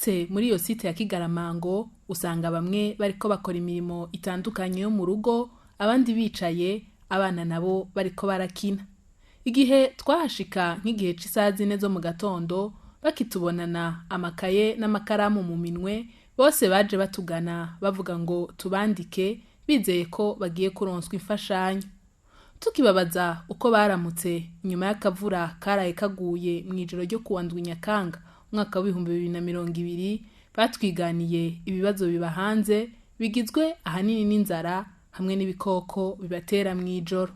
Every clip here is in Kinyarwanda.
ushitse muri iyo site ya Kigaramango usanga bamwe bariko bakora imirimo itandukanye yo mu rugo, abandi bicaye, abana nabo bariko barakina. Igihe twahashika nk'igihe c'isaha 4 zo mu gatondo, bakitubonana amakaye n'amakaramu mu minwe, bose baje batugana bavuga ngo tubandike, bizeye ko bagiye kuronswa imfashanyo. Tukibabaza uko baramutse nyuma y'akavura karaye kaguye mw'ijoro ryo kuwa ndwi Nyakanga umwaka wa 2020, batwiganiye ibibazo biba hanze bigizwe ahanini n'inzara hamwe n'ibikoko bibatera mw'ijoro.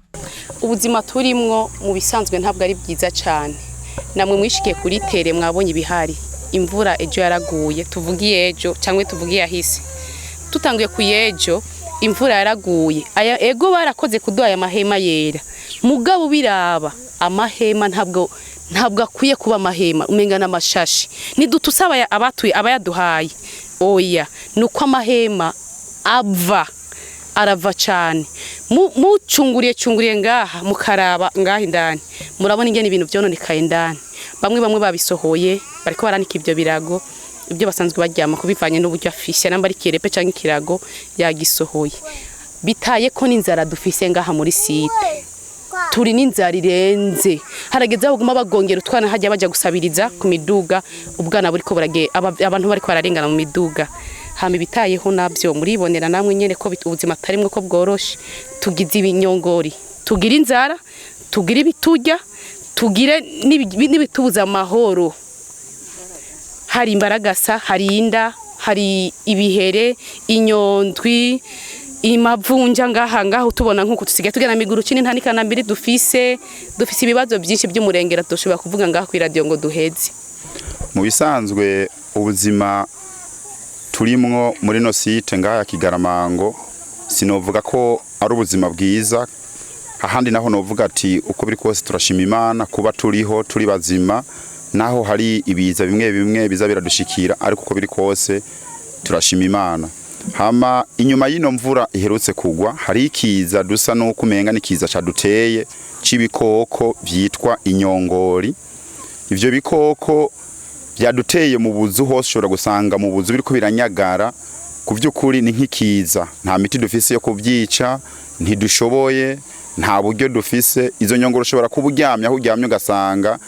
Ubuzima turimwo mu bisanzwe ntabwo ari byiza cyane. Namwe mwishikiye kuri tere mwabonye ibihari. Imvura ejo yaraguye, tuvugiye ejo cyangwa tuvugiye ahise. Tutanguye kuyejo imvura yaraguye. Aya ego barakoze kuduha aya mahema yera. Mugabo biraba amahema ntabwo akwiye kuba amahema, umenga n'amashashi. Nidutusaba abayaduhaye. Oya, nuko amahema arava cyane. Mucunguriye ngaha mukaraba ngaha indani. Murabona ingene ibintu byononekaye indani. Bamwe babisohoye bariko baranika ivyo birago, ibyo basanzwe baryama kubivanye n'uburyo afishe namba ari kirepe canke ikirago yagisohoye. Bitaye ko n'inzara dufise ngaha muri site. Turi n'inzara irenze. Harageze aho guma bagongera utwana hajya baja gusabiriza ku miduga, ubwana buriko burage abantu bariko bararengana mu miduga. Hama bitayeho nabyo muribonera namwe nyene ko ubuzima tarimwe ko bworoshe. Tugize ibinyongori, tugira inzara, tugira ibiturya, tugire n'ibitubuza amahoro. Hari imbaragasa, hari inda, hari ibihere, inyondwi, imavunja ngaha tubona nkuko tusigaye tugena miguru cini ntanikana mbiri dufise ibibazo byinshi by'umurengera tushobora kuvuga ngaha ku radio ngo duheze. Mu bisanzwe ubuzima turimwo muri no site ngaha Kigaramango sinovuga ko ari ubuzima bwiza, ahandi naho novuga ati uko biri kose turashima Imana kuba turiho turi bazima, naho hari ibiza bimwe biza biradushikira, ariko uko biri kose turashima Imana. Hama inyuma y'ino mvura iherutse kugwa hari ikiza dusa no kumenga n'ikiza caduteye c'ibikoko vyitwa inyongori. Ivyo bikoko byaduteye mu buzu hose, ushobora gusanga mu buzu biriko biranyagara. Ku vy'ukuri ni nk'ikiza, nta miti dufise yo kubyica, ntidushoboye, nta buryo dufise. Izo nyongoro ushobora kuburyamya aho uryamye ugasanga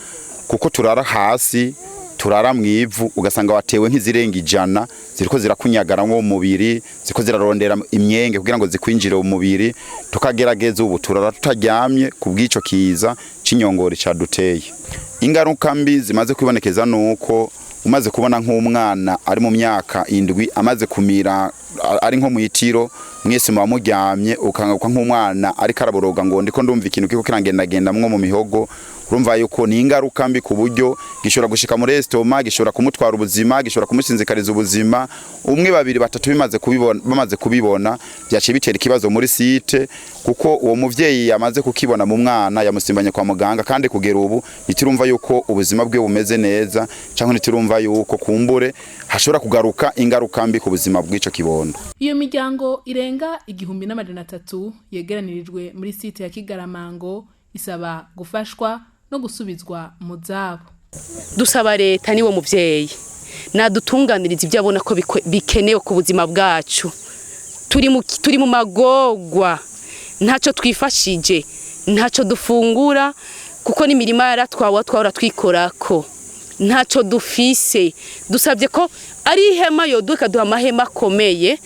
kuko turara hasi, turara mwivu, ugasanga watewe nk'izirenga 100 ziriko zirakunyagara mu mubiri, ziko zirarondera imyenge kugira ngo zikwinjire mu mubiri. Tukagerageza ubu turara tutaryamye kubw'ico kiza c'inyongori caduteye. Ingaruka mbi zimaze kwibonekeza nuko umaze kubona nk'umwana ari mu myaka 7 amaze kumira ari nko mwitiro, mwese mubamuryamye ukangaruka nk'umwana ari karaboroga ngo ndiko ndumva ikintu kiko kirangenda mwo mu mihogo. Urumva yuko ni ingaruka mbi ku buryo gishobora gushika muri estoma, gishobora kumutwara ubuzima, gishobora kumusinzikariza ubuzima. Umwe 2 3 bamaze kubibona byaciye bitera ikibazo muri site, kuko uwo muvyeyi yamaze kukibona mu mwana yamusimbanye kwa muganga, kandi kugera ubu nitirumva yuko ubuzima bwe bumeze neza, cyangwa nitirumva yuko kumbure hashobora kugaruka ingaruka mbi ku buzima bw'ico kibondo. Iyo miryango irenga 1300 yegeranirijwe muri site ya Kigaramango isaba gufashwa no gusubizwa mu zabo. Dusaba leta niwo muvyeyi nadutunganiriza ibyo abona ko bikenewe ku buzima bwacu. Turi mu magogwa, ntaco twifashije, ntaco dufungura, kuko n'imirima yaratwara twikorako, ntaco dufise. Dusabye ko ari ihema yoduka duha amahema akomeye,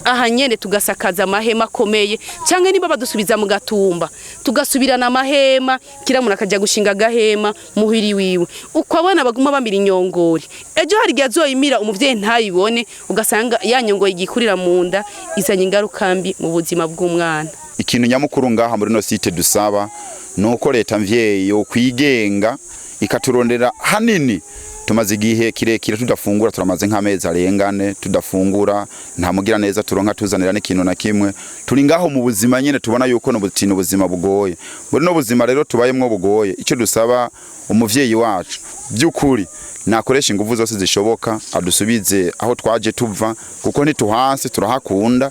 aha nyene tugasakaza amahema akomeye, cyangwa niba badusubiza mu gatumba tugasubirana amahema, kiramuna akajya gushinga gahema muhiri wiwe. Uko abana baguma bamira inyongori, ejo hari gihe azoyimira umuvyeyi ntayibone, ugasanga ya nyongori igikurira mu nda, izanye ingaruka mbi mu buzima bw'umwana. Ikintu nyamukuru ngaha muri no site dusaba nuko leta mvyeyi yo kwigenga ikaturondera hanini. Tumaze igihe kirekire tudafungura, turamaze nk'amezi arengane tudafungura, nta mugira neza turonka tuzanira n'ikintu na kimwe. Turi ngaho mu buzima nyene tubona yuko no butino ubuzima bugoye. Muri no buzima rero tubayemwo bugoye, ico dusaba umuvyeyi wacu by'ukuri nakoresha ingufu zose zishoboka adusubize aho twaje tuva, kuko ntituhanse turahakunda.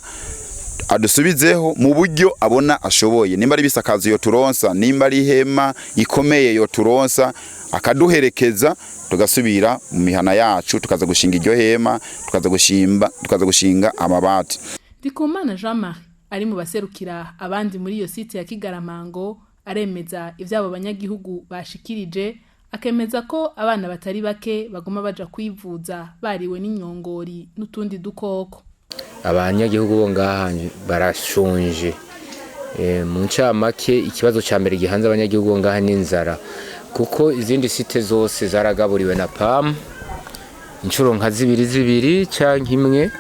Adusubizeho mu buryo abona ashoboye, nimba ari bisakazo yo turonsa, nimba ari hema ikomeye yo turonsa, akaduherekeza tugasubira mu mihana yacu tukaza gushinga iryo hema tukaza gushinga amabati. Ndikumana Jean-Marie ari mu baserukira abandi muri iyo site ya Kigaramango aremeza ivyabo banyagihugu bashikirije, akemeza ko abana batari bake bagoma baja kwivuza bariwe n'inyongori n'utundi dukoko. Abanyagihugu bo ngaha barashonje. Mu ncamake ikibazo ca mbere gihanze abanyagihugu bo ngaha n'inzara, kuko izindi site zose zaragaburiwe na PAM incuro nka zibiri canke imwe,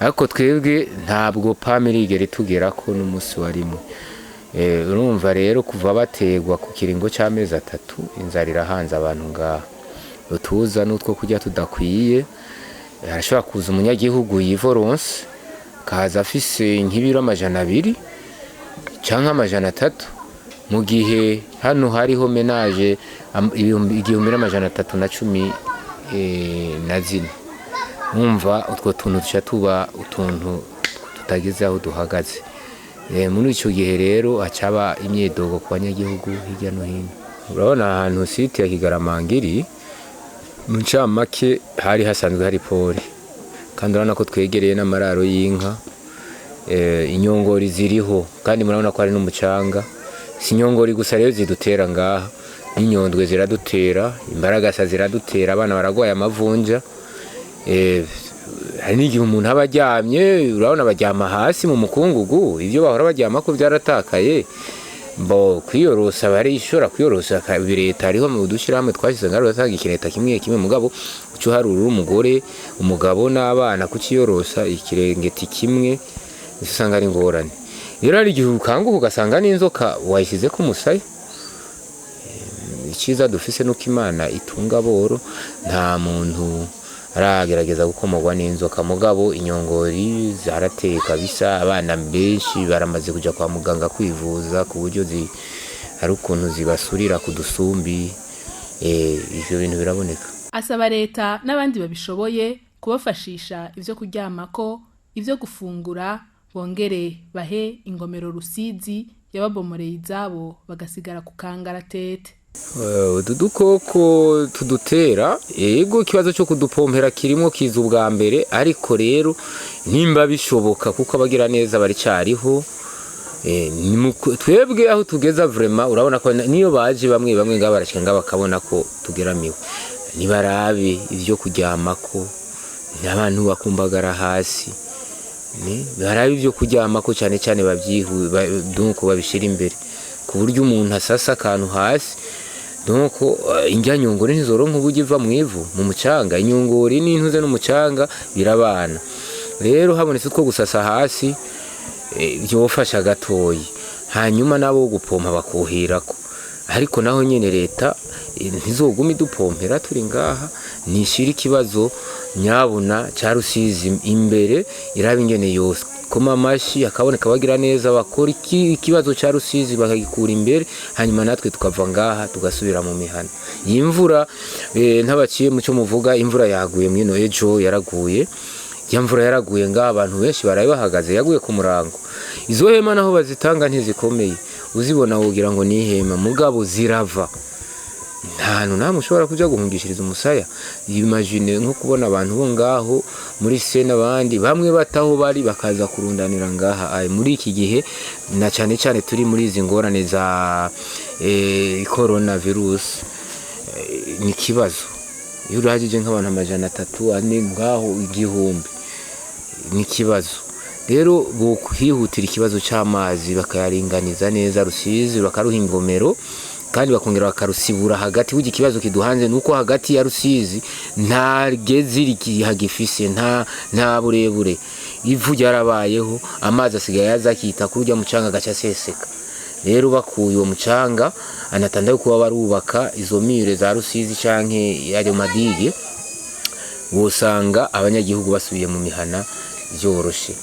ariko twebwe ntabwo PAM irigera itugerako n'umunsi wa rimwe. Urumva rero kuva bategwa ku kiringo c'amezi 3 inzara irahanze abantu ngaha. Utuza n'utwo kurya tudakwiye, harashobora kuza umunyagihugu yivoronse kaza afise nk'ibiro 200 canke 300, mu gihe hano hariho menage 1314 na zine. Umva utwo tuntu tuca tuba utuntu tutageze aho duhagaze. Muri ico gihe rero acaba imyedogo ku banyagihugu hirya no hino. Urabona ahantu site ya Kigaramango mu ncamake hari hasanzwe hari pole, kandi urabona ko twegereye n'amararo y'inka. Inyongori ziriho kandi murabona ko hari n'umucanga. Si inyongori gusa rero zidutera ngaha, n'inyondwe ziradutera, imbaragasa ziradutera, abana baragwaye amavunja. Hari n'igihe umuntu aba aryamye, urabona baryama hasi mu mukungugu, ivyo bahora baryama ko vyaratakaye. Kwiyorosa barishora kwiyorosa leta hariho mu dushirahamwe twashize ngaro batanga ikireta kimwe mugabo uco harura umugore umugabo n'abana kuciyorosa ikirengeti kimwe usanga ari ngorane. Rero ari igihe ukanguka ugasanga n'inzoka wayishize ku musaya. Ikiza dufise nuko Imana itunga boro, nta muntu aragerageza gukomogwa n'inzoka, mugabo inyongori zarateye kabisa. Abana benshi baramaze kuja kwa muganga kwivuza ku buryo hari ukuntu zibasurira ku dusumbi. Ivyo bintu biraboneka. Asaba leta n'abandi babishoboye kubafashisha ivyo kuryamako, ivyo gufungura, bongere bahe ingomero Rusizi yababomoreye izabo bagasigara ku kangaratete. Udukoko tudutera, yego ikibazo cyo kudupompera kirimo kiza ubwa mbere, ariko rero nimba bishoboka kuko abagira neza bari cyariho. Twebwe aho tugeza vraiment urabona ko niyo baje bamwe ngabarashika ngabakabona ko tugeramiwe, nibarabe ivyo kuryamako, n'abantu bakumbagara hasi, barabe ivyo kuryamako cyane cyane donc babishira imbere ku buryo umuntu asasa akantu hasi. Donc injya nyongori ntizoronka uburyo iva mu ivu mu mucanga, inyongori n'intuze n'umucanga birabana. Rero habonetse utwo gusasa hasi byofasha gatoyi, hanyuma nabo gupompa bakuhirako. Ariko naho nyene leta ntizoguma idupompera turi ngaha, nishira ikibazo nyabuna ca Rusizi imbere, iraba ingene yose koma amashi akaboneka bagira neza, bakora ikibazo ca Rusizi bakagikura imbere, hanyuma natwe tukava ngaha tugasubira mu mihana. Imvura ntabaciye mu cyo muvuga, imvura yaguye mwino ejo yaraguye. Ya mvura yaraguye ngaha abantu benshi baraye bahagaze, yaguye ku murango. Izo hema naho bazitanga ntizikomeye, uzibona wogira ngo ni hema mugabo zirava. Ntantu namwe ushobora kuja guhungishiriza umusaya. Imagine nko kubona abantu bo ngaho muri sena abandi bamwe bataho bari bakaza kurundanira ngaha. Muri iki gihe na cyane cyane turi muri izi ngorane za coronavirus, ni kibazo. Iyo urahagije nk'abantu 300 ane ngaho igihumbi, ni kibazo. Rero bokwihutira ikibazo cy'amazi bakayaringaniza neza Rusizi, bakaruha ingomero kandi bakongera bakarusibura hagati. Ugi kibazo kiduhanze nuko hagati ya Rusizi nta geziri kihagifise, nta burebure. Ivu ryarabayeho, amazi asigaye yazakita kurya mucanga gacha seseka. Rero bakuye uwo mucanga anatandaye kuba barubaka izo mire za Rusizi canke yayo madige, wosanga abanyagihugu basubiye mu mihana byoroshe.